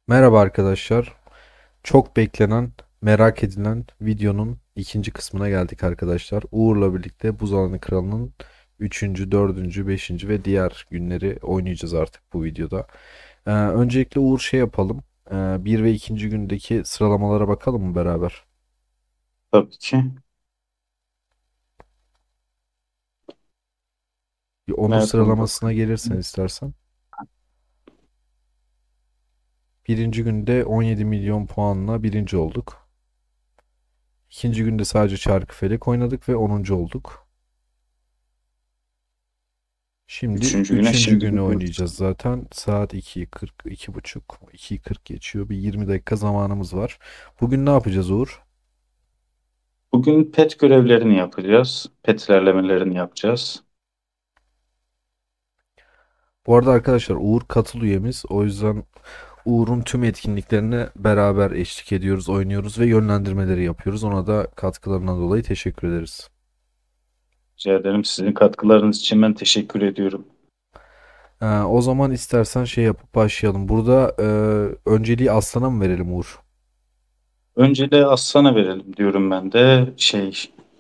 Merhaba arkadaşlar. Çok beklenen, merak edilen videonun ikinci kısmına geldik arkadaşlar. Uğur'la birlikte Buz Alanı Kralı'nın üçüncü, dördüncü, beşinci ve diğer günleri oynayacağız artık bu videoda. Öncelikle Uğur şey yapalım. 1 ve ikinci gündeki sıralamalara bakalım mı beraber? Tabii ki. Bir onun Nereden sıralamasına bakayım? gelirsen istersen. Birinci günde 17 milyon puanla birinci olduk. İkinci günde sadece Çarkıfelek oynadık ve onuncu olduk. Şimdi Üçüncü güne üçüncü şimdi günü gidiyoruz. oynayacağız zaten. Saat 2:40, 2:30, 2:40 geçiyor. Bir 20 dakika zamanımız var. Bugün ne yapacağız Uğur? Bugün pet görevlerini yapacağız. Pet ilerlemelerini yapacağız. Bu arada arkadaşlar Uğur katıl üyemiz. O yüzden Uğur'un tüm etkinliklerine beraber eşlik ediyoruz, oynuyoruz ve yönlendirmeleri yapıyoruz. Ona da katkılarından dolayı teşekkür ederiz. Rica ederim. Sizin katkılarınız için ben teşekkür ediyorum. O zaman istersen şey yapıp başlayalım. Burada önceliği Aslan'a mı verelim Uğur? Önce de Aslan'a verelim diyorum ben de.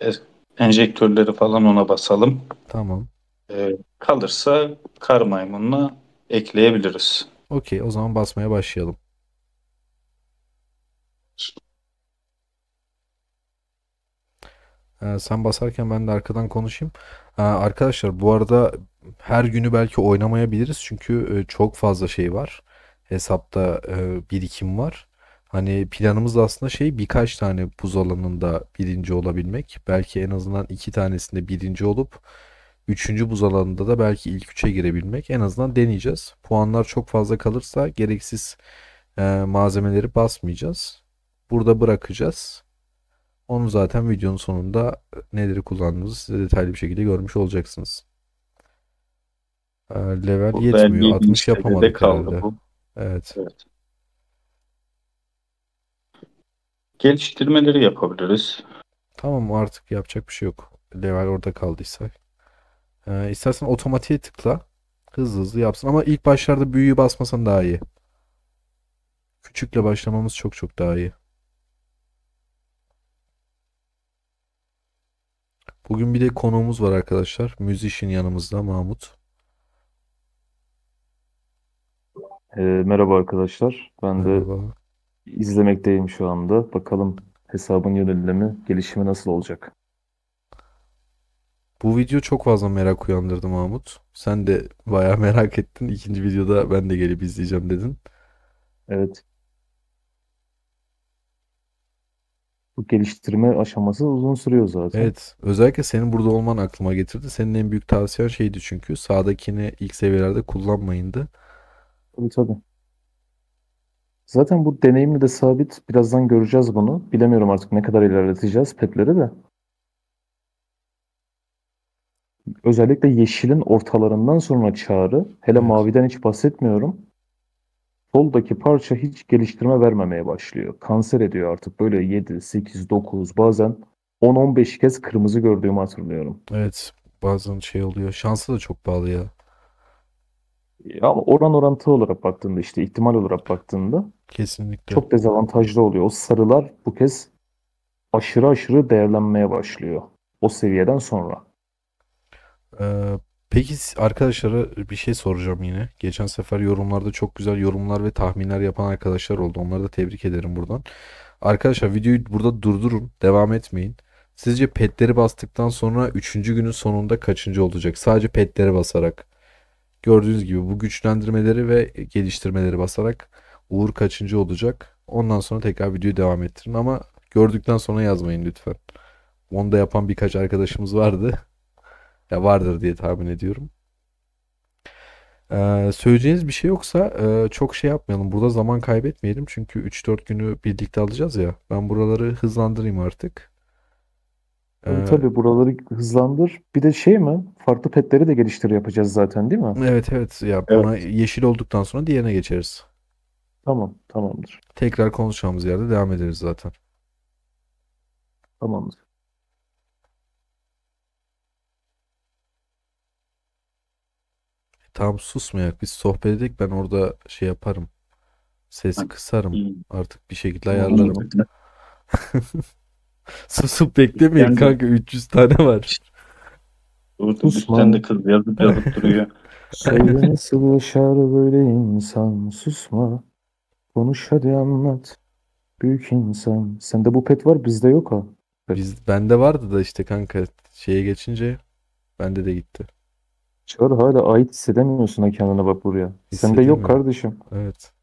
E, enjektörleri falan ona basalım. Tamam. Kalırsa kar maymununa ekleyebiliriz. Okey, o zaman basmaya başlayalım. Sen basarken ben de arkadan konuşayım. Arkadaşlar bu arada her günü belki oynamayabiliriz çünkü çok fazla şey var. Hesapta birikim var. Hani planımız aslında şey birkaç tane buz alanında birinci olabilmek. Belki en azından iki tanesinde birinci olup üçüncü buz alanında da belki ilk üçe girebilmek. En azından deneyeceğiz. Puanlar çok fazla kalırsa gereksiz malzemeleri basmayacağız. Burada bırakacağız. Onu zaten videonun sonunda neleri kullandığımızı size detaylı bir şekilde görmüş olacaksınız. Level Burada yetmiyor. 57. 60 seviyede yapamadık kaldı herhalde. bu. Evet. Evet. Geliştirmeleri yapabiliriz. Tamam artık yapacak bir şey yok. Level orada kaldıysa. İstersen otomatiğe tıkla. Hızlı hızlı yapsın ama ilk başlarda büyüyü basmasan daha iyi. Küçükle başlamamız çok çok daha iyi. Bugün bir de konuğumuz var arkadaşlar. Musician yanımızda Mahmut. Merhaba arkadaşlar. Ben de Merhaba. izlemekteyim şu anda. Bakalım hesabın yönelimi, gelişimi nasıl olacak? Bu video çok fazla merak uyandırdı Mahmut. Sen de bayağı merak ettin. İkinci videoda ben de gelip izleyeceğim dedin. Evet, bu geliştirme aşaması uzun sürüyor zaten. Evet, özellikle senin burada olman aklıma getirdi. Senin en büyük tavsiyen şeydi çünkü sağdakini ilk seviyelerde kullanmayındı. Tabii tabii. Zaten bu deneyimli de sabit. Birazdan göreceğiz bunu. Bilemiyorum artık ne kadar ilerleteceğiz petleri de. Özellikle yeşilin ortalarından sonra çağrı, hele Evet. maviden hiç bahsetmiyorum. Soldaki parça hiç geliştirme vermemeye başlıyor. Kanser ediyor artık böyle 7, 8, 9 bazen 10-15 kez kırmızı gördüğümü hatırlıyorum. Evet, bazen şey oluyor. Şansı da çok bağlı ya. Ya ama oran orantı olarak baktığında işte ihtimal olarak baktığında Kesinlikle. çok dezavantajlı oluyor. O sarılar bu kez aşırı aşırı değerlenmeye başlıyor. O seviyeden sonra. Peki arkadaşlara bir şey soracağım yine. Geçen sefer yorumlarda çok güzel yorumlar ve tahminler yapan arkadaşlar oldu. Onları da tebrik ederim buradan. Arkadaşlar videoyu burada durdurun. Devam etmeyin. Sizce petleri bastıktan sonra üçüncü günün sonunda kaçıncı olacak? Sadece petleri basarak. Gördüğünüz gibi bu güçlendirmeleri ve geliştirmeleri basarak Uğur kaçıncı olacak? Ondan sonra tekrar videoyu devam ettirin ama gördükten sonra yazmayın lütfen. Onu da yapan birkaç arkadaşımız vardı. Ya vardır diye tahmin ediyorum. Söyleyeceğiniz bir şey yoksa çok şey yapmayalım. Burada zaman kaybetmeyelim. Çünkü 3-4 günü birlikte alacağız ya. Ben buraları hızlandırayım artık. Tabii Ee, tabii buraları hızlandır. Bir de şey mi? Farklı petleri de geliştir yapacağız zaten değil mi? evet evet ya ona Evet. yeşil olduktan sonra diğerine geçeriz. Tamam, tamamdır. Tekrar konuşacağımız yerde devam ederiz zaten. Tamamdır. Tamam susmayak biz sohbet edelim ben orada şey yaparım. Sesi kısarım. İyi. Artık bir şekilde Onu ayarlarım. da- Susup beklemeyin Ben de kanka, 300 tane var. burada bir tane Susma. de kız yazıp yazıp duruyor. Söyle nasıl yaşar böyle insan? Susma. Konuş hadi anlat. Büyük insan. Sende bu pet var, bizde yok ha. Pet. Bende vardı da işte kanka, şeye geçince bende de gitti. Çağrı, hala ait hissedemiyorsun ha kendine, bak buraya. Sende yok Hissedemiyorum. kardeşim. Evet.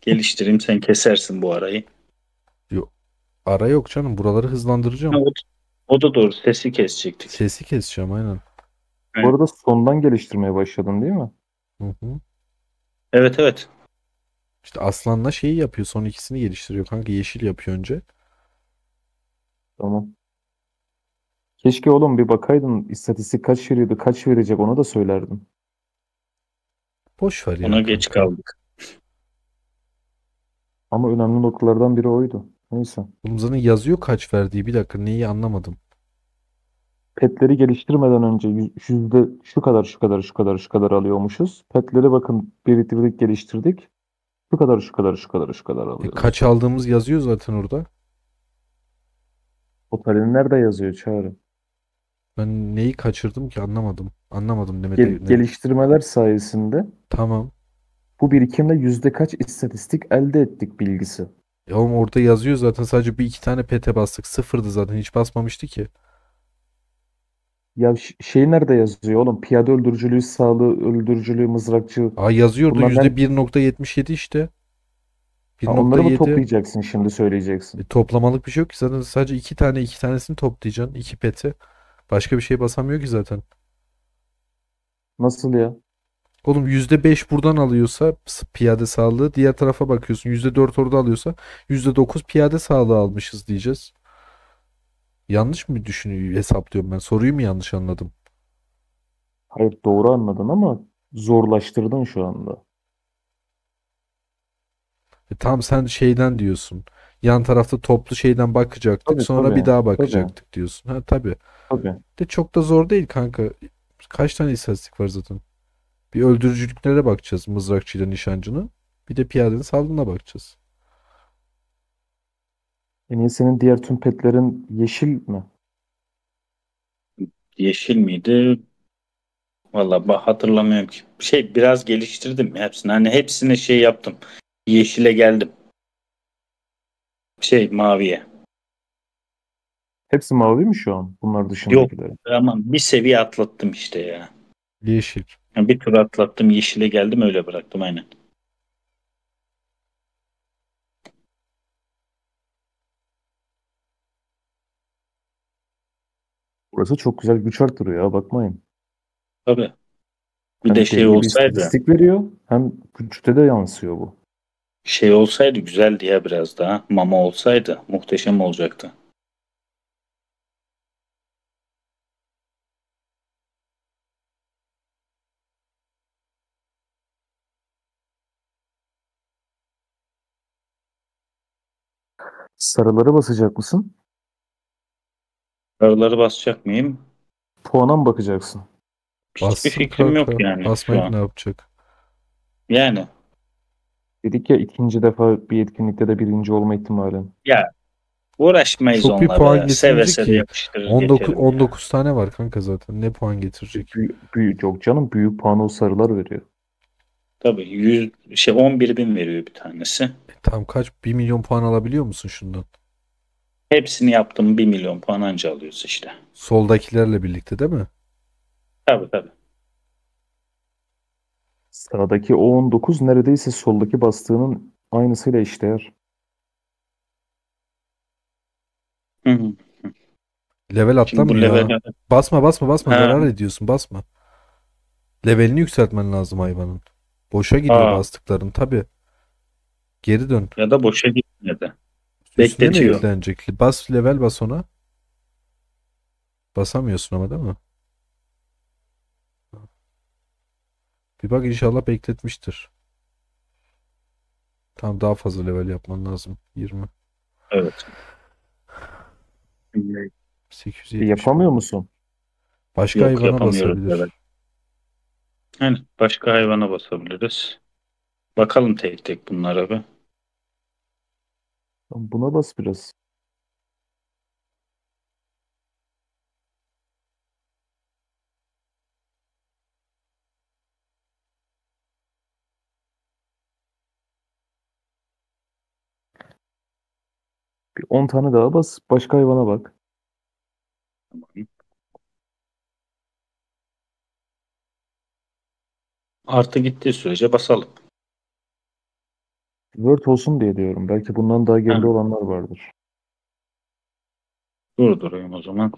Geliştireyim, sen kesersin bu arayı. Yok. Ara yok canım. Buraları Ha, hızlandıracağım. o da doğru. Sesi kesecektik. Sesi keseceğim aynen. Bu Evet, arada sondan geliştirmeye başladın değil mi? Hı hı. evet. Evet. İşte Aslan'la şeyi yapıyor. Son ikisini geliştiriyor kanka. Yeşil yapıyor önce. Tamam. Keşke oğlum bir bakaydın, istatistik kaç veriyordu, kaç verecek, onu da söylerdin. Boş ver Ona ya geç kanka. kaldık. Ama önemli noktalardan biri oydu. Neyse. Bunun zaten yazıyor kaç verdiği. Bir dakika, neyi anlamadım. Petleri geliştirmeden önce yüzde şu kadar şu kadar şu kadar şu kadar alıyormuşuz. Petleri bakın biriktirdik, geliştirdik. Şu kadar şu kadar şu kadar şu kadar Kaç alıyoruz. aldığımız yazıyor zaten orada. Totalini nerede yazıyor Çağrı? Ben neyi kaçırdım ki, anlamadım. Anlamadım ne. Geliştirmeler sayesinde Tamam. bu birikimle yüzde kaç istatistik elde ettik bilgisi. Ya oğlum orada yazıyor zaten, sadece bir iki tane pete bastık. Sıfırdı zaten, hiç basmamıştı ki. Ya şey nerede yazıyor oğlum? Piyade öldürücülüğü, sağlığı öldürücülüğü, mızrakçı. Aa, yazıyordu Bunlar yüzde 1,77 işte. onları mı 1,7. toplayacaksın şimdi söyleyeceksin? Toplamalık bir şey yok ki zaten, sadece iki tanesini toplayacaksın, iki peti. Başka bir şey basamıyor ki zaten. Nasıl ya? Oğlum %5 buradan alıyorsa piyade sağlığı, diğer tarafa bakıyorsun %4 orada alıyorsa %9 piyade sağlığı almışız diyeceğiz. Yanlış mı düşünüyor, hesaplıyorum ben? Soruyu mu yanlış anladım? Hayır, doğru anladın ama zorlaştırdın şu anda. Tam sen şeyden diyorsun. Yan tarafta toplu şeyden bakacaktık, Tabii sonra bir tabii. daha Tabii. bakacaktık diyorsun. Ha tabii. Tabii. De çok da zor değil kanka. Kaç tane istatistik var zaten? Bir öldürücülüklere bakacağız, mızrakçıyla nişancının. Bir de piyadenin saldırına bakacağız. En iyi, senin diğer tüm petlerin yeşil mi? Yeşil miydi? Vallahi hatırlamıyorum ki. Biraz geliştirdim hepsini. Hani hepsine şey yaptım. Yeşile geldim. Maviye. Hepsi mavi mi şu an? Bunlar Yok, dışındakiler. ama bir seviye atlattım işte ya. Yeşil. Yani bir tur atlattım, yeşile geldim, öyle bıraktım aynen. Burası çok güzel güç arttırıyor ya, bakmayın. Tabii. Bir de Hem deli gibi istatistik veriyor, hem güçte de yansıyor bu. olsaydı güzeldi ya, biraz daha. Mama olsaydı muhteşem olacaktı. Sarıları basacak mısın? Araları basacak mıyım? Puana mı bakacaksın? Hiçbir Bassın fikrim yok kanka. yani şu Basmayıp ne an. yapacak? Yani Dedik ya, ikinci defa bir etkinlikte de birinci olma ihtimalin. ya Uğraşmayız Çok bir puan onlara. Seve getirecek seve ki. yapıştırır 19 geçerim ya. 19 tane var kanka zaten. Ne puan getirecek? Büyük, yok canım, büyük puanı o sarılar veriyor. Tabii 11 bin veriyor bir tanesi. Tam kaç? 1 milyon puan alabiliyor musun şundan? Hepsini yaptım 1 milyon puan anca alıyoruz işte. Soldakilerle birlikte değil mi? Tabii tabii. Sağdaki o 19 neredeyse soldaki bastığının aynısıyla eşdeğer. Hı hı. Level Şimdi bu atlamıyor ha. level Basma basma basma, ha, zarar ediyorsun, basma. Levelini yükseltmen lazım hayvanın. Boşa gidiyor aa, bastıkların tabii. Geri dön. ya da boşa gitmedi. Üstüne ne Bekletiyor. yüklenecek? Bas, level bas ona. Basamıyorsun ama değil mi? Bir bak, inşallah bekletmiştir. Tamam, daha fazla level yapman lazım. 20. Evet. 870 Yapamıyor puan. musun? Başka Yok hayvana yapamıyoruz level. basabilir. Yani başka hayvana basabiliriz. Bakalım tek tek bunlara bir. Buna bas biraz. Bir 10 tane daha bas. Başka hayvana bak. Artı gittiği sürece basalım. Word olsun diye diyorum. Belki bundan daha Ha, geride olanlar vardır. durdurayım o zaman.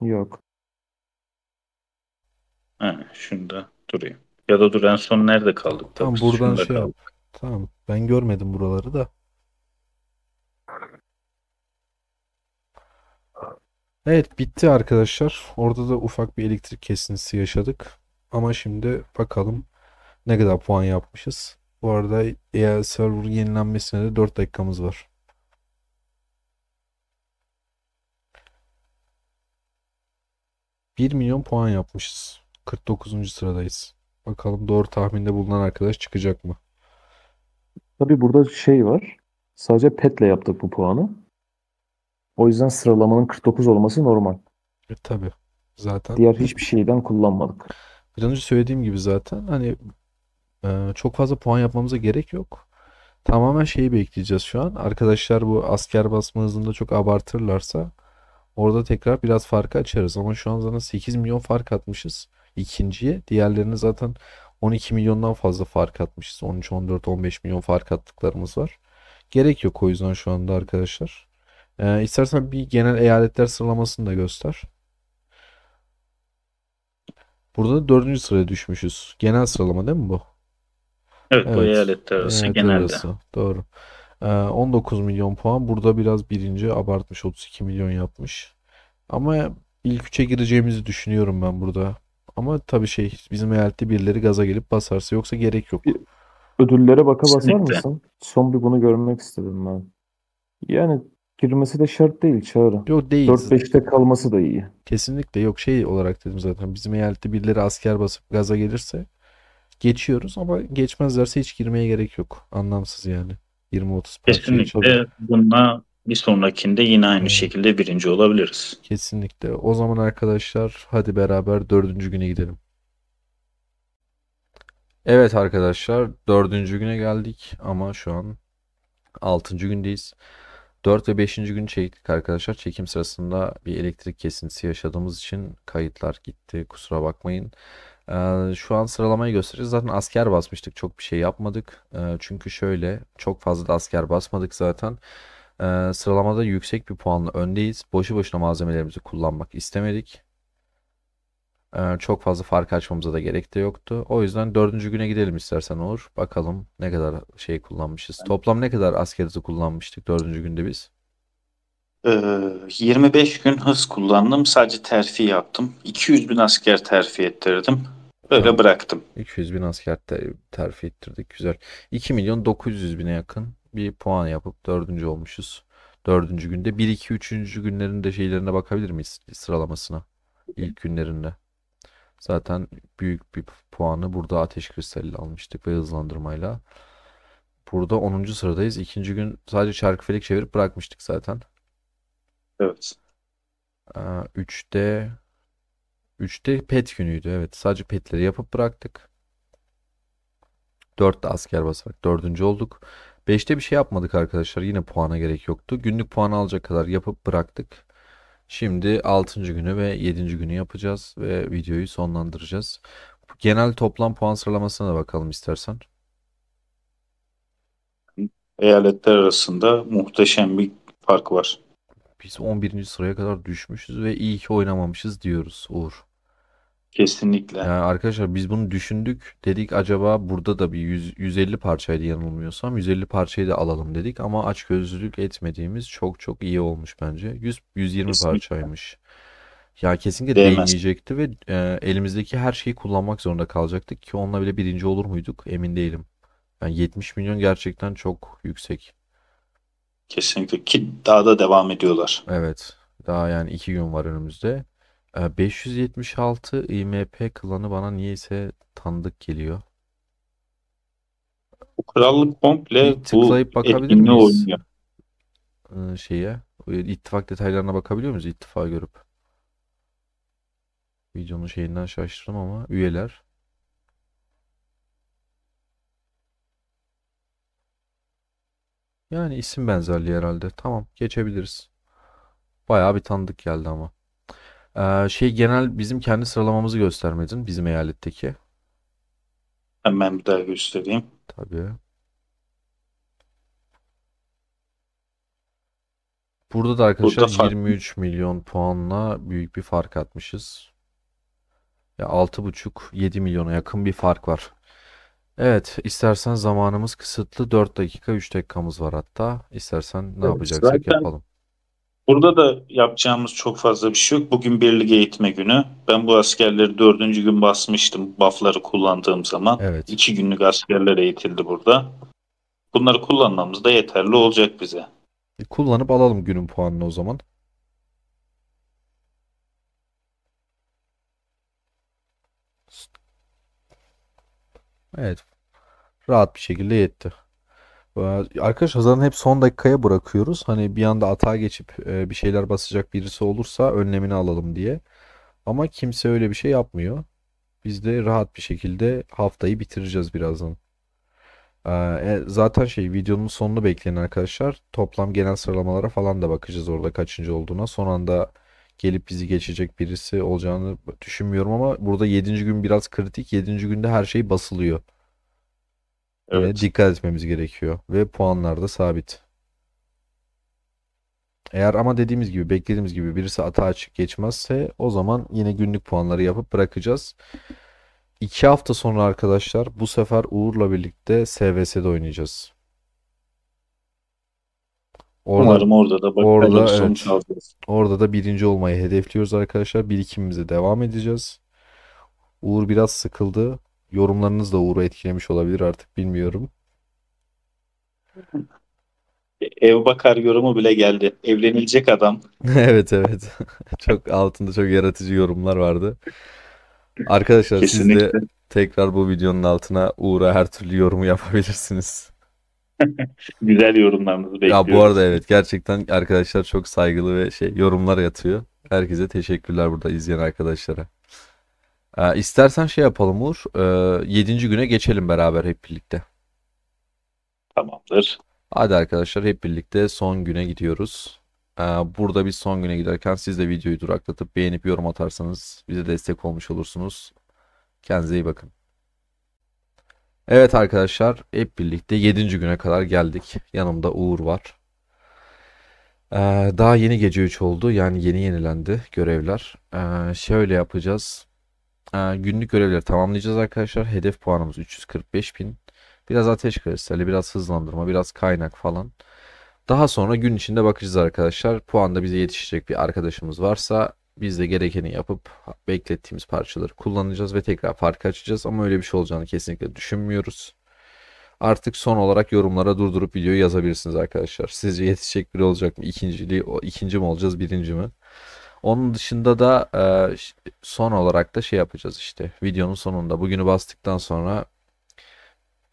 Yok. Ha, şunda durayım. Ya da dur, en son nerede Tamam, kaldık da tamam, biz? buradan Şunda şey yap. kaldık. Tamam. Ben görmedim buraları da. Evet, bitti arkadaşlar. Orada da ufak bir elektrik kesintisi yaşadık. Ama şimdi bakalım ne kadar puan yapmışız. Bu arada eğer server yenilenmesine de 4 dakikamız var. 1 milyon puan yapmışız. 49. sıradayız. Bakalım doğru tahminde bulunan arkadaş çıkacak mı? Tabii burada şey var. Sadece petle yaptık bu puanı. O yüzden sıralamanın 49 olması normal. Tabii. Zaten Diğer hiçbir şeyden kullanmadık. bir önce söylediğim gibi zaten hani çok fazla puan yapmamıza gerek yok. Tamamen şeyi bekleyeceğiz şu an. Arkadaşlar bu asker basma hızında çok abartırlarsa orada tekrar biraz farkı açarız. Ama şu an zaten 8 milyon fark atmışız ikinciye. Diğerlerine zaten 12 milyondan fazla fark atmışız. 13, 14, 15 milyon fark attıklarımız var. Gerek yok o yüzden şu anda arkadaşlar. İstersen bir genel eyaletler sıralamasını da göster. Burada da 4. sıraya düşmüşüz. Genel sıralama değil mi bu? Evet, bu Evet. eyaletler arası Eyaletler genelde. arası. Doğru. 19 milyon puan. Burada biraz birinci abartmış. 32 milyon yapmış. Ama ilk üçe gireceğimizi düşünüyorum ben burada. Ama tabii şey, bizim eyalette birileri gaza gelip basarsa, yoksa gerek Bir yok. ödüllere baka basar Kesinlikle. mısın? Son bir bunu görmek istedim ben. Yani girmesi de şart değil Çağrı. Yok, değil. 4-5'te kalması da iyi. Kesinlikle yok, şey olarak dedim zaten. Bizim eyalette birileri asker basıp gaza gelirse geçiyoruz, ama geçmezlerse hiç girmeye gerek yok. Anlamsız yani. 20-30 parça için. Tabii. Kesinlikle bununla bir sonrakinde yine aynı Aynen. şekilde birinci olabiliriz. Kesinlikle. O zaman arkadaşlar hadi beraber 4. güne gidelim. Evet arkadaşlar, 4. güne geldik ama şu an 6. gündeyiz. 4 ve 5. gün çektik arkadaşlar. Çekim sırasında bir elektrik kesintisi yaşadığımız için kayıtlar gitti. Kusura bakmayın. Şu an sıralamayı göstereceğiz. Zaten asker basmıştık. Çok bir şey yapmadık. Çünkü şöyle, çok fazla da asker basmadık zaten. Sıralamada yüksek bir puanla öndeyiz. Boşu boşuna malzemelerimizi kullanmak istemedik. Çok fazla fark açmamıza da gerek de yoktu. O yüzden 4. güne gidelim istersen Uğur. Bakalım ne kadar şey kullanmışız. Toplam ne kadar asker hızı kullanmıştık 4. günde biz? 25 gün hız kullandım. Sadece terfi yaptım. 200 bin asker terfi ettirdim. Böyle Tamam. bıraktım. 200 bin asker terfi ettirdik. Güzel. 2 milyon 900 bine yakın bir puan yapıp 4. olmuşuz. 4. günde. 1, 2, 3. günlerin de şeylerine bakabilir miyiz sıralamasına? İlk günlerinde. Zaten büyük bir puanı burada ateş kristaliyle almıştık ve hızlandırmayla. Burada 10. sıradayız. İkinci gün sadece çarkıfelek çevirip bırakmıştık zaten. Evet. 3'te 3'te pet günüydü. Evet, sadece petleri yapıp bıraktık. 4'te asker basarak dördüncü olduk. 5'te bir şey yapmadık arkadaşlar. Yine puana gerek yoktu. Günlük puan alacak kadar yapıp bıraktık. Şimdi 6. günü ve 7. günü yapacağız ve videoyu sonlandıracağız. Genel toplam puan sıralamasına da bakalım istersen. Eyaletler arasında muhteşem bir fark var. Biz 11. sıraya kadar düşmüşüz ve iyi ki oynamamışız diyoruz Uğur. Kesinlikle. Yani arkadaşlar biz bunu düşündük. Dedik acaba burada da bir 150 parçaydı yanılmıyorsam. 150 parçayı da alalım dedik ama açgözlülük etmediğimiz çok çok iyi olmuş bence. 120 Kesinlikle. parçaymış. Ya kesinlikle Değmez. değmeyecekti ve elimizdeki her şeyi kullanmak zorunda kalacaktık ki onunla bile birinci olur muyduk emin değilim. Yani 70 milyon gerçekten çok yüksek. Kesinlikle. Ki daha da devam ediyorlar. Evet. Daha yani 2 gün var önümüzde. 576 IMP klanı bana niyeyse tanıdık geliyor. Bu krallık komple Bir bu tıklayıp bakabilir etkinliği miyiz oynuyor. şeye? İttifak detaylarına bakabiliyor muyuz? İttifak görüp. Videonun şeyinden şaştırdım ama üyeler. Yani isim benzerliği herhalde. Tamam, geçebiliriz. Bayağı bir tanıdık geldi ama. Genel bizim kendi sıralamamızı göstermedin. Bizim eyaletteki. Hemen bir daha göstereyim. Tabii. Burada da Burada arkadaşlar fark 23 milyon puanla büyük bir fark atmışız. Ya 6,5-7 milyona yakın bir fark var. Evet, istersen zamanımız kısıtlı. 4 dakika 3 dakikamız var hatta. İstersen ne Evet. yapacaksak Zaten yapalım. burada da yapacağımız çok fazla bir şey yok. Bugün birlik eğitme günü. Ben bu askerleri dördüncü gün basmıştım. Buff'ları kullandığım zaman. Evet. 2 günlük askerler eğitildi burada. Bunları kullanmamız da yeterli olacak bize. Kullanıp alalım günün puanını o zaman. Evet, rahat bir şekilde yetti. Arkadaşlar zaten hep son dakikaya bırakıyoruz. Hani bir anda atağa geçip bir şeyler basacak birisi olursa önlemini alalım diye. Ama kimse öyle bir şey yapmıyor. Biz de rahat bir şekilde haftayı bitireceğiz birazdan. Zaten videonun sonunu bekleyin arkadaşlar. Toplam genel sıralamalara falan da bakacağız orada kaçıncı olduğuna. Son anda gelip bizi geçecek birisi olacağını düşünmüyorum ama burada 7. gün biraz kritik. 7. günde her şey basılıyor. Yine Evet. dikkat etmemiz gerekiyor ve puanlar da sabit. Eğer ama dediğimiz gibi beklediğimiz gibi birisi atağa açık geçmezse o zaman yine günlük puanları yapıp bırakacağız. 2 hafta sonra arkadaşlar bu sefer Uğur'la birlikte SVS'de oynayacağız. Orada Umarım orada da başarılı bir orada sonuç evet. alacağız. Orada da birinci olmayı hedefliyoruz arkadaşlar. Birikimimize devam edeceğiz. Uğur biraz sıkıldı. Yorumlarınız da Uğur'u etkilemiş olabilir artık bilmiyorum. Ev bakar yorumu bile geldi. Evlenilecek adam. Evet, evet. Çok altında çok yaratıcı yorumlar vardı. Arkadaşlar siz de Kesinlikle. tekrar bu videonun altına Uğur'a her türlü yorumu yapabilirsiniz. Güzel yorumlarınızı Ya bu arada bekliyoruz. evet gerçekten arkadaşlar çok saygılı ve yorumlar yatıyor. Herkese teşekkürler burada izleyen arkadaşlara. İstersen yapalım Uğur. 7. güne geçelim beraber hep birlikte. Tamamdır. Hadi arkadaşlar hep birlikte son güne gidiyoruz. Burada biz son güne giderken siz de videoyu duraklatıp beğenip yorum atarsanız bize destek olmuş olursunuz. Kendinize iyi bakın. Evet arkadaşlar hep birlikte 7. güne kadar geldik. Yanımda Uğur var. Daha yeni gece 3 oldu. Yani yeni yenilendi görevler. Şöyle yapacağız. Günlük görevleri tamamlayacağız arkadaşlar. Hedef puanımız 345 bin. Biraz ateş kristali, biraz hızlandırma, biraz kaynak falan. Daha sonra gün içinde bakacağız arkadaşlar. Puanda bize yetişecek bir arkadaşımız varsa biz de gerekeni yapıp beklettiğimiz parçaları kullanacağız ve tekrar fark açacağız. Ama öyle bir şey olacağını kesinlikle düşünmüyoruz. Artık son olarak yorumlara durdurup videoyu yazabilirsiniz arkadaşlar. Sizce yetişecek biri olacak mı? İkinci mi olacağız, birinci mi? Onun dışında da son olarak da yapacağız işte. Videonun sonunda bugünü bastıktan sonra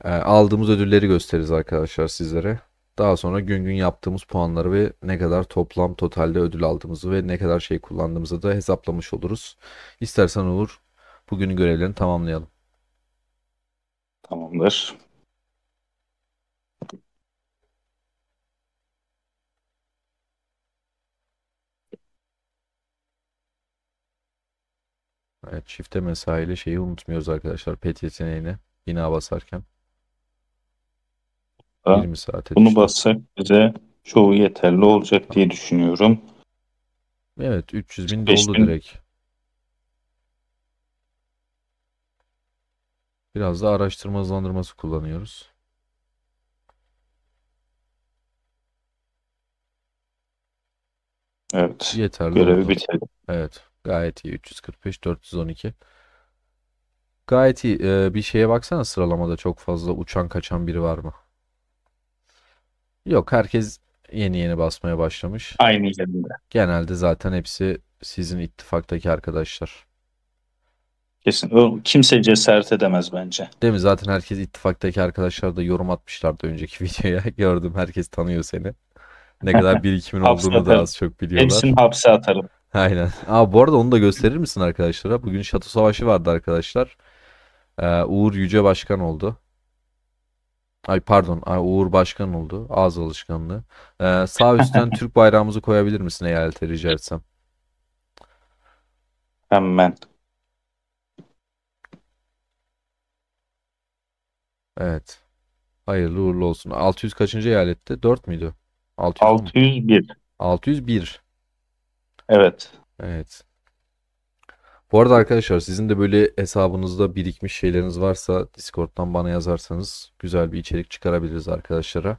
Aldığımız ödülleri gösteririz arkadaşlar sizlere. Daha sonra gün gün yaptığımız puanları ve ne kadar toplam totalde ödül aldığımızı ve ne kadar şey kullandığımızı da hesaplamış oluruz. İstersen olur, bugünün görevlerini tamamlayalım. Tamamdır. Evet, çifte mesaili şeyi unutmuyoruz arkadaşlar. Pet yeteneğini bina basarken Da 20 saate Bunu düştü. bassak bize çoğu yeterli olacak diye düşünüyorum. Evet, 300 bin 5 doldu bin. direkt. Biraz da araştırma hızlandırması kullanıyoruz. Evet. Yeterli Görevi oldu. bitirdim. Evet, gayet iyi. 345, 412. Gayet iyi. Bir şeye baksana, sıralamada çok fazla uçan kaçan biri var mı? Yok, herkes yeni yeni basmaya başlamış. Aynı yerinde. Genelde zaten hepsi sizin ittifaktaki arkadaşlar. Kesin. Kimse cesaret edemez bence. Değil mi? Zaten herkes ittifaktaki arkadaşlar da yorum atmışlardı önceki videoya. Gördüm, herkes tanıyor seni. Ne kadar birikimin Hapse olduğunu da atarım. az çok Hepsini biliyorlar. hapse atarım. Aynen. Bu arada onu da gösterir misin arkadaşlara? Bugün Şato Savaşı vardı arkadaşlar. Uğur Yüce Başkan oldu. Ay pardon, Uğur Başkan oldu. Ağız alışkanlığı. Sağ üstten Türk bayrağımızı koyabilir misin eyalete, rica etsem? Hemen. Evet. Hayırlı uğurlu olsun. 600 kaçıncı eyalette? 4 müydü? 610 mu? 601. 601. Evet. Evet. Bu arada arkadaşlar, sizin de böyle hesabınızda birikmiş şeyleriniz varsa Discord'dan bana yazarsanız güzel bir içerik çıkarabiliriz arkadaşlara.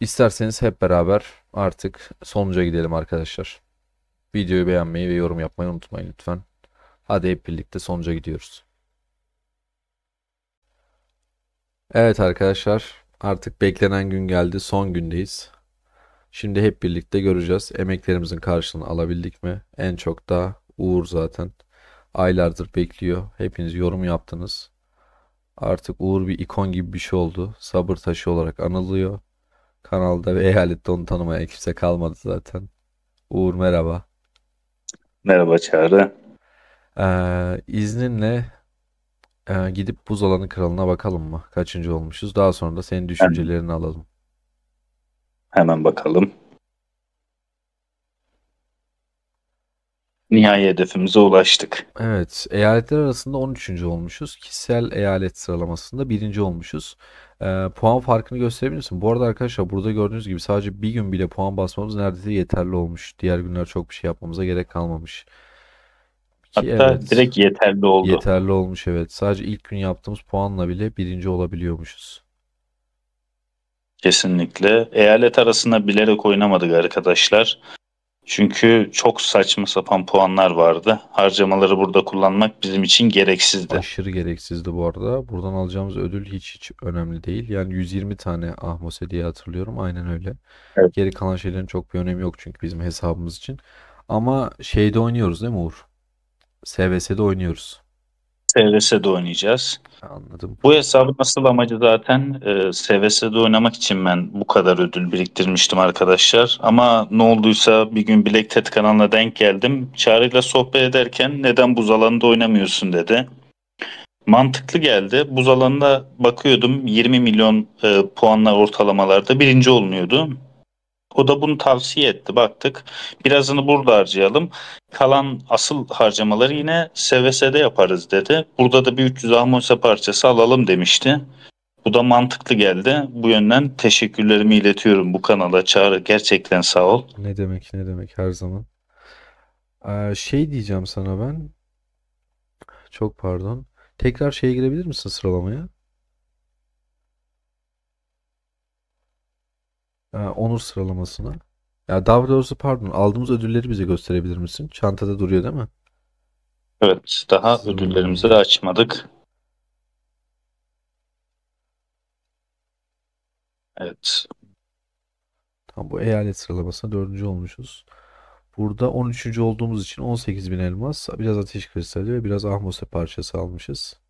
İsterseniz hep beraber artık sonuca gidelim arkadaşlar. Videoyu beğenmeyi ve yorum yapmayı unutmayın lütfen. Hadi hep birlikte sonuca gidiyoruz. Evet arkadaşlar, artık beklenen gün geldi. Son gündeyiz. Şimdi hep birlikte göreceğiz. Emeklerimizin karşılığını alabildik mi? En çok da Uğur zaten. Aylardır bekliyor. Hepiniz yorum yaptınız. Artık Uğur bir ikon gibi bir şey oldu. Sabır taşı olarak anılıyor. Kanalda ve eyalette onu tanımayan kimse kalmadı zaten. Uğur merhaba. Merhaba Çağrı. İzninle gidip buzdolabı kralına bakalım mı? Kaçıncı olmuşuz? Daha sonra da senin Hemen, düşüncelerini alalım. hemen bakalım. Nihai hedefimize ulaştık. Evet, eyaletler arasında 13. olmuşuz. Kişisel eyalet sıralamasında birinci olmuşuz. Puan farkını gösterebilir misin? Bu arada arkadaşlar, burada gördüğünüz gibi sadece bir gün bile puan basmamız neredeyse yeterli olmuş. Diğer günler çok bir şey yapmamıza gerek kalmamış. Ki Hatta evet, direkt yeterli oldu. yeterli olmuş evet. Sadece ilk gün yaptığımız puanla bile birinci olabiliyormuşuz. Kesinlikle. Eyalet arasında bilerek oynamadık arkadaşlar. Çünkü çok saçma sapan puanlar vardı. Harcamaları burada kullanmak bizim için gereksizdi. Aşırı gereksizdi bu arada. Buradan alacağımız ödül hiç önemli değil. Yani 120 tane Ahmose diye hatırlıyorum. Aynen öyle. Evet. Geri kalan şeylerin çok bir önemi yok çünkü bizim hesabımız için. Ama şeyde oynuyoruz değil mi Uğur? SVS'de oynuyoruz. SVS'de oynayacağız. Anladım. Bu hesabın asıl amacı zaten SVS'de oynamak için ben bu kadar ödül biriktirmiştim arkadaşlar. Ama ne olduysa bir gün Black Tet kanalına denk geldim. Çağrı'yla sohbet ederken neden buz alanında oynamıyorsun dedi. Mantıklı geldi. Buz alanında bakıyordum 20 milyon puanla ortalamalarda birinci olunuyordu. O da bunu tavsiye etti. Baktık. Birazını burada harcayalım. Kalan asıl harcamaları yine SVS'de yaparız dedi. Burada da bir 300 Ahmose parçası alalım demişti. Bu da mantıklı geldi. Bu yönden teşekkürlerimi iletiyorum bu kanala. Çağrı gerçekten sağ ol. Ne demek ne demek, her zaman. Şey diyeceğim sana ben. Çok pardon. Tekrar şeye girebilir misin, sıralamaya? Onur sıralamasına. Ya daha doğrusu pardon, aldığımız ödülleri bize gösterebilir misin? Çantada duruyor değil mi? Evet, daha ödüllerimizi de Hmm. açmadık. Evet. Tam bu eyalet sıralamasında dördüncü olmuşuz. Burada 13. olduğumuz için 18.000 elmas, biraz ateş kristali ve biraz ahmose parçası almışız.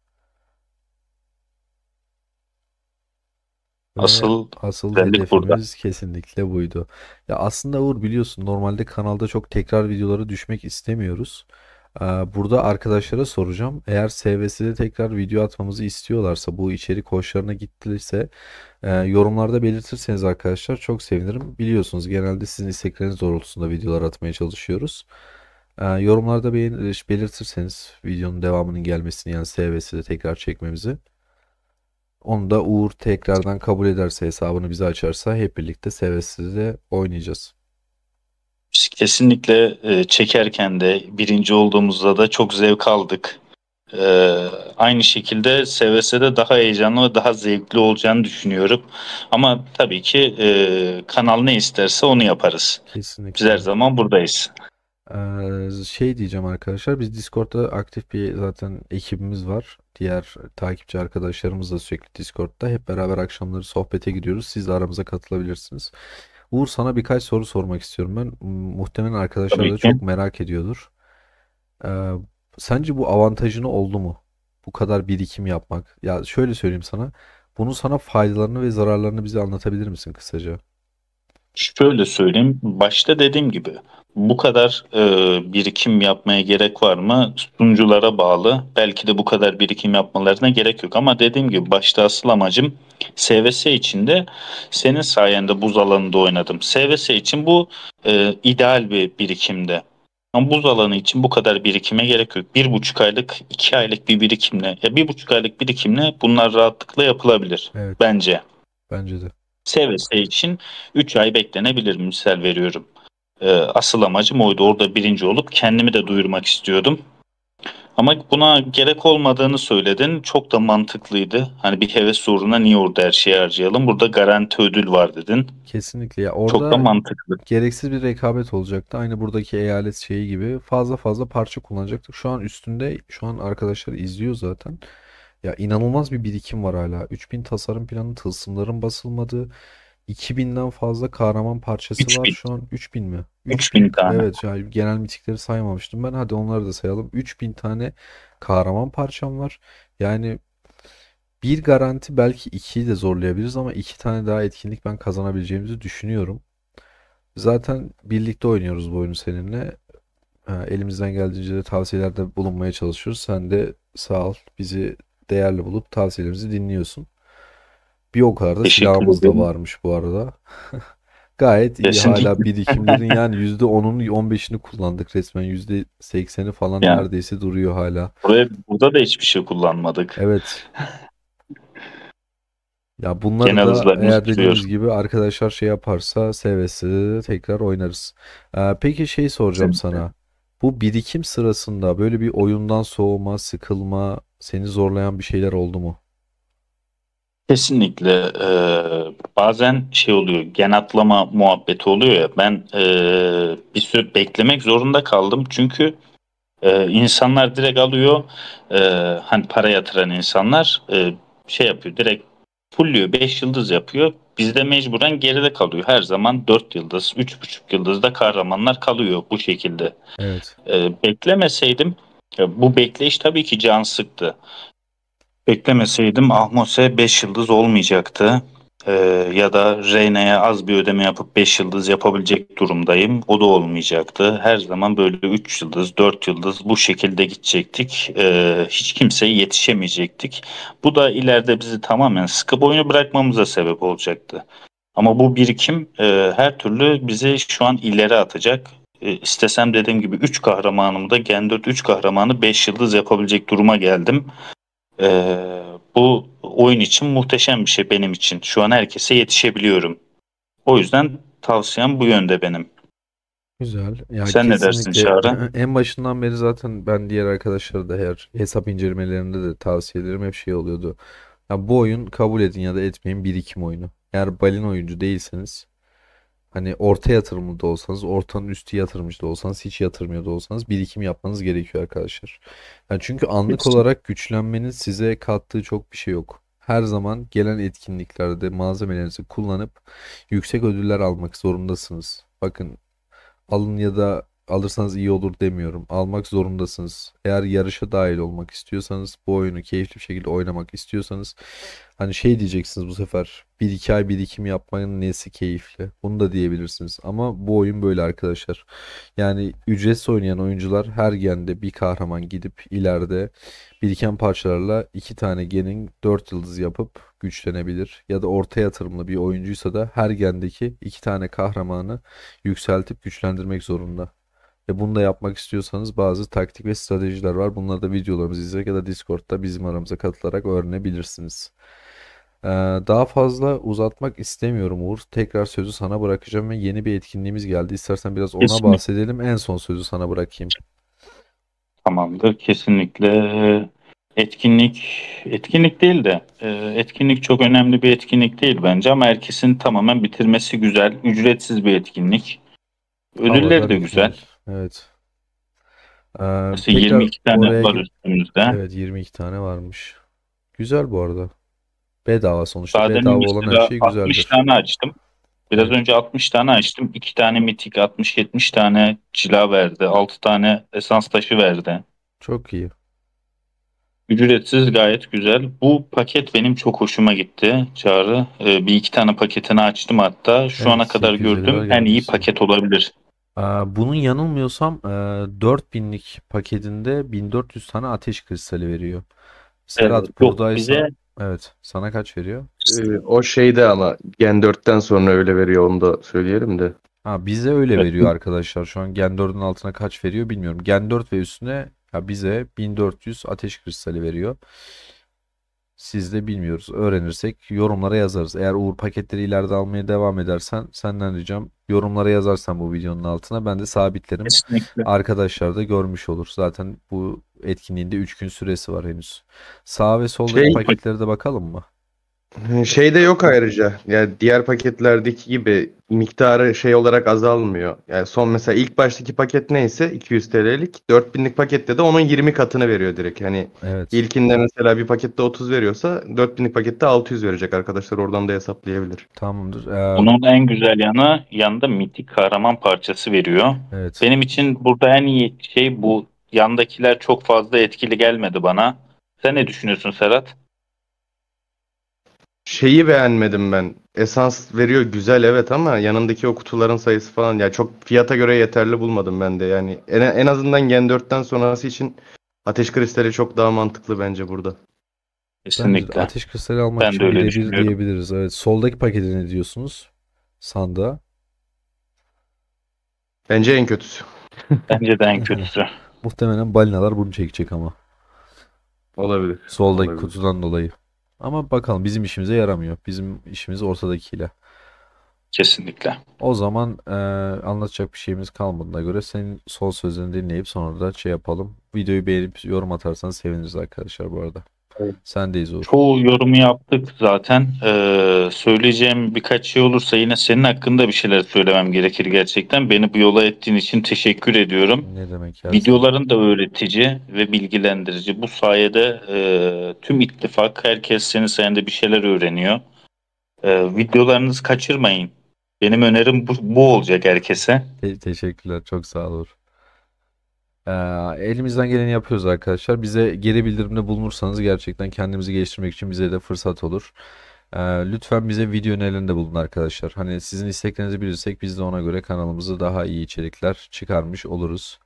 Ve Asıl asıl güzellik burada. hedefimiz kesinlikle buydu. Ya aslında Uğur biliyorsun normalde kanalda çok tekrar videoları düşmek istemiyoruz. Burada arkadaşlara soracağım. Eğer SVS'de tekrar video atmamızı istiyorlarsa bu içerik hoşlarına gittiyse yorumlarda belirtirseniz arkadaşlar çok sevinirim. Biliyorsunuz genelde sizin istekleriniz doğrultusunda videolar atmaya çalışıyoruz. Yorumlarda belirtirseniz videonun devamının gelmesini yani SVS'de tekrar çekmemizi. Onu da Uğur tekrardan kabul ederse hesabını bize açarsa hep birlikte seve de oynayacağız. Biz kesinlikle çekerken de birinci olduğumuzda da çok zevk aldık. E, Aynı şekilde SVS'de daha heyecanlı ve daha zevkli olacağını düşünüyorum. Ama tabii ki kanal ne isterse onu yaparız. Biz her Kesinlikle. zaman buradayız. Şey diyeceğim arkadaşlar biz Discord'da aktif bir zaten ekibimiz var. Diğer takipçi arkadaşlarımız da sürekli Discord'da. Hep beraber akşamları sohbete gidiyoruz. Siz de aramıza katılabilirsiniz. Uğur sana birkaç soru sormak istiyorum ben. Muhtemelen arkadaşlar Tabii da ki. çok merak ediyordur. Ee, Sence bu avantajını oldu mu? Bu kadar birikim yapmak. Ya şöyle söyleyeyim sana. Bunun sana faydalarını ve zararlarını bize anlatabilir misin kısaca? Şöyle söyleyeyim. Başta dediğim gibi bu kadar birikim yapmaya gerek var mı? Sunuculara bağlı. Belki de bu kadar birikim yapmalarına gerek yok. Ama dediğim gibi başta asıl amacım SVS için de senin sayende buz alanında oynadım. SVS için bu ideal bir birikimde. Ama buz alanı için bu kadar birikime gerek yok. 1,5 aylık, 2 aylık bir birikimle, ya 1,5 aylık birikimle bunlar rahatlıkla yapılabilir Evet, bence. bence de. SVS için 3 ay beklenebilir, misal veriyorum. Asıl amacım oydu. Orada birinci olup kendimi de duyurmak istiyordum. Ama buna gerek olmadığını söyledin. Çok da mantıklıydı. Hani bir heves uğruna niye orada her şeyi harcayalım? Burada garanti ödül var dedin. Kesinlikle. Ya Çok da orada mantıklı. gereksiz bir rekabet olacaktı. Aynı buradaki eyalet şeyi gibi fazla fazla parça kullanacaktık. Şu an üstünde, şu an arkadaşlar izliyor zaten. Ya inanılmaz bir birikim var hala. 3000 tasarım planı, tılsımların basılmadığı, 2000'den fazla kahraman parçası var 3000. şu an. 3000 mi? 3000 3000. tane. Evet yani genel mitikleri saymamıştım ben. Hadi onları da sayalım. 3000 tane kahraman parçam var. Yani bir garanti belki ikiyi de zorlayabiliriz ama iki tane daha etkinlik ben kazanabileceğimizi düşünüyorum. Zaten birlikte oynuyoruz bu oyunu seninle. Elimizden geldiğince de tavsiyelerde bulunmaya çalışıyoruz. Sen de sağ ol bizi değerli bulup tavsiyelerimizi dinliyorsun. Bir o kadar da Teşekkür silahımız da ederim. varmış bu arada. Gayet iyi hala Kesinlikle. birikimlerin yani %10'unu 15'ini kullandık resmen. %80'i falan Yani neredeyse duruyor hala. burada da hiçbir şey kullanmadık. Evet. Ya bunları Genel da hızlarımız eğer duruyor. dediğimiz gibi arkadaşlar şey yaparsa seve seve tekrar oynarız. Peki şey soracağım Kesinlikle. sana. Bu birikim sırasında böyle bir oyundan soğuma, sıkılma, seni zorlayan bir şeyler oldu mu? Kesinlikle bazen şey oluyor, gen atlama muhabbeti oluyor ya, ben bir süre beklemek zorunda kaldım çünkü insanlar direkt alıyor, e, hani para yatıran insanlar şey yapıyor, direkt fulluyor, 5 yıldız yapıyor, bizde mecburen geride kalıyor, her zaman 4 yıldız, 3,5 yıldızda kahramanlar kalıyor bu şekilde. Evet. Beklemeseydim, bu bekleyiş tabii ki can sıktı. Beklemeseydim Ahmose 5 yıldız olmayacaktı. Ee, Ya da Reyna'ya az bir ödeme yapıp 5 yıldız yapabilecek durumdayım. O da olmayacaktı. Her zaman böyle 3 yıldız, 4 yıldız bu şekilde gidecektik. Hiç kimseye yetişemeyecektik. Bu da ileride bizi tamamen sıkıp oyunu bırakmamıza sebep olacaktı. Ama bu birikim her türlü bizi şu an ileri atacak. İstesem dediğim gibi 3 kahramanımda Gen 4 3 kahramanı 5 yıldız yapabilecek duruma geldim. Bu oyun için muhteşem bir şey benim için. Şu an herkese yetişebiliyorum. O yüzden tavsiyem bu yönde benim. Güzel. Ya Sen ne dersin kesinlikle Çağrı? en başından beri zaten ben diğer arkadaşlara da her hesap incelemelerinde de tavsiye ederim hep şey oluyordu. Ya bu oyun kabul edin ya da etmeyin birikim oyunu. Eğer balin oyuncu değilseniz hani orta yatırımlı da olsanız, ortanın üstü yatırımcı da olsanız, hiç yatırmıyor da olsanız birikim yapmanız gerekiyor arkadaşlar. Yani çünkü anlık Kesin. olarak güçlenmenin size kattığı çok bir şey yok. Her zaman gelen etkinliklerde malzemelerinizi kullanıp yüksek ödüller almak zorundasınız. Bakın alın ya da alırsanız iyi olur demiyorum. Almak zorundasınız. Eğer yarışa dahil olmak istiyorsanız, bu oyunu keyifli bir şekilde oynamak istiyorsanız, hani şey diyeceksiniz bu sefer, bir iki ay birikim yapmanın nesi keyifli? Bunu da diyebilirsiniz. Ama bu oyun böyle arkadaşlar. Yani ücretsiz oynayan oyuncular her gende bir kahraman gidip ileride biriken parçalarla iki tane genin 4 yıldız yapıp güçlenebilir. Ya da orta yatırımlı bir oyuncuysa da her gendeki iki tane kahramanı yükseltip güçlendirmek zorunda. Ve bunu da yapmak istiyorsanız bazı taktik ve stratejiler var. Bunları da videolarımızı izleyerek ya da Discord'da bizim aramıza katılarak öğrenebilirsiniz. Ee, Daha fazla uzatmak istemiyorum Uğur. Tekrar sözü sana bırakacağım ve yeni bir etkinliğimiz geldi. İstersen biraz ona Kesinlikle. bahsedelim. En son sözü sana bırakayım. Tamamdır. Kesinlikle etkinlik değil de etkinlik çok önemli bir etkinlik değil bence ama herkesin tamamen bitirmesi güzel. Ücretsiz bir etkinlik. Ödülleri Havada de mükemmel. güzel. Evet. Mesela Tekrar 22 tane oraya var üstümüzde. evet, 22 tane varmış. Güzel bu arada. Bedava sonuçta. Daha demin Bedava olan her mesela şey 60 güzeldir. tane açtım. Biraz Evet. önce 60 tane açtım. 2 tane mitik, 60-70 tane cila verdi. 6 tane esans taşı verdi. Çok iyi. Ücretsiz, gayet güzel. Bu paket benim çok hoşuma gitti Çağrı. Bir iki tane paketini açtım hatta. Şu Evet, ana kadar 850 var gördüğüm en iyi gelmişsin. paket olabilir. Bunun yanılmıyorsam 4000'lik paketinde 1400 tane ateş kristali veriyor. Evet. Serhat Yok, buradaysa bize evet, sana kaç veriyor? O şeyde ama Gen 4'ten sonra öyle veriyor onu da söyleyelim de. Ha, bize öyle veriyor arkadaşlar. Şu an Gen 4'ün altına kaç veriyor bilmiyorum. Gen 4 ve üstüne ya bize 1400 ateş kristali veriyor. Siz de bilmiyoruz. Öğrenirsek yorumlara yazarız. Eğer Uğur paketleri ileride almaya devam edersen senden ricam yorumlara yazarsan bu videonun altına ben de sabitlerim. kesinlikle. Arkadaşlar da görmüş olur. Zaten bu etkinliğinde 3 gün süresi var henüz. Sağ ve soldaki Şey paketlere de bakalım mı? Şey de yok ayrıca. Yani diğer paketlerdeki gibi miktarı şey olarak azalmıyor. Yani son mesela ilk baştaki paket neyse 200 TL'lik 4000'lik pakette de onun 20 katını veriyor direkt. Yani Evet. ilkinde mesela bir pakette 30 veriyorsa 4000'lik pakette 600 verecek arkadaşlar. Oradan da hesaplayabilir. Tamamdır. Bunun en güzel yanı, yanında mitik kahraman parçası veriyor. Evet. Benim için burada en iyi şey bu. Yandakiler çok fazla etkili gelmedi bana. Sen ne düşünüyorsun Serhat? Şeyi beğenmedim ben. Esans veriyor güzel evet ama yanındaki o kutuların sayısı falan ya çok fiyata göre yeterli bulmadım ben de. Yani en azından Gen 4'ten sonrası için Ateş Kristali çok daha mantıklı bence burada. Bence de Kesinlikle. ateş kristali almak Ben de için öyle birebir düşünüyorum. diyebiliriz. Evet. Soldaki paketi ne diyorsunuz? Sandığa. Bence en kötüsü. Bence de en kötüsü. Muhtemelen balinalar bunu çekecek ama. Olabilir. Soldaki Olabilir. kutudan dolayı. Ama bakalım bizim işimize yaramıyor. Bizim işimiz ortadakiyle. Kesinlikle. O zaman anlatacak bir şeyimiz kalmadığına göre senin son sözlerini dinleyip sonra da şey yapalım. Videoyu beğenip yorum atarsanız seviniriz arkadaşlar bu arada. Evet. Sendeyiz Uğur. Çoğu yorumu yaptık zaten. Söyleyeceğim birkaç şey olursa yine senin hakkında bir şeyler söylemem gerekir gerçekten. Beni bu yola ettiğin için teşekkür ediyorum. Ne demek her zaman. Videoların da öğretici ve bilgilendirici. Bu sayede tüm ittifak, herkes senin sayende bir şeyler öğreniyor. Videolarınızı kaçırmayın. Benim önerim bu olacak herkese. Teşekkürler. Çok sağ olun. Elimizden geleni yapıyoruz arkadaşlar. Bize geri bildirimde bulunursanız gerçekten kendimizi geliştirmek için bize de fırsat olur. Lütfen bize video önerilerinde bulun arkadaşlar. Hani sizin isteklerinizi bilirsek biz de ona göre kanalımızı daha iyi içerikler çıkarmış oluruz.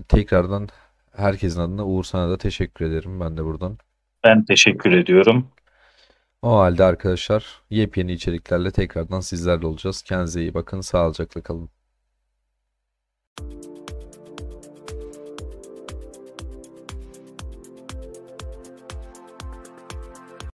Tekrardan herkesin adına Uğur sana da teşekkür ederim ben de buradan. Ben teşekkür ediyorum. O halde arkadaşlar yepyeni içeriklerle tekrardan sizlerle olacağız. Kendinize iyi bakın, sağlıcakla kalın.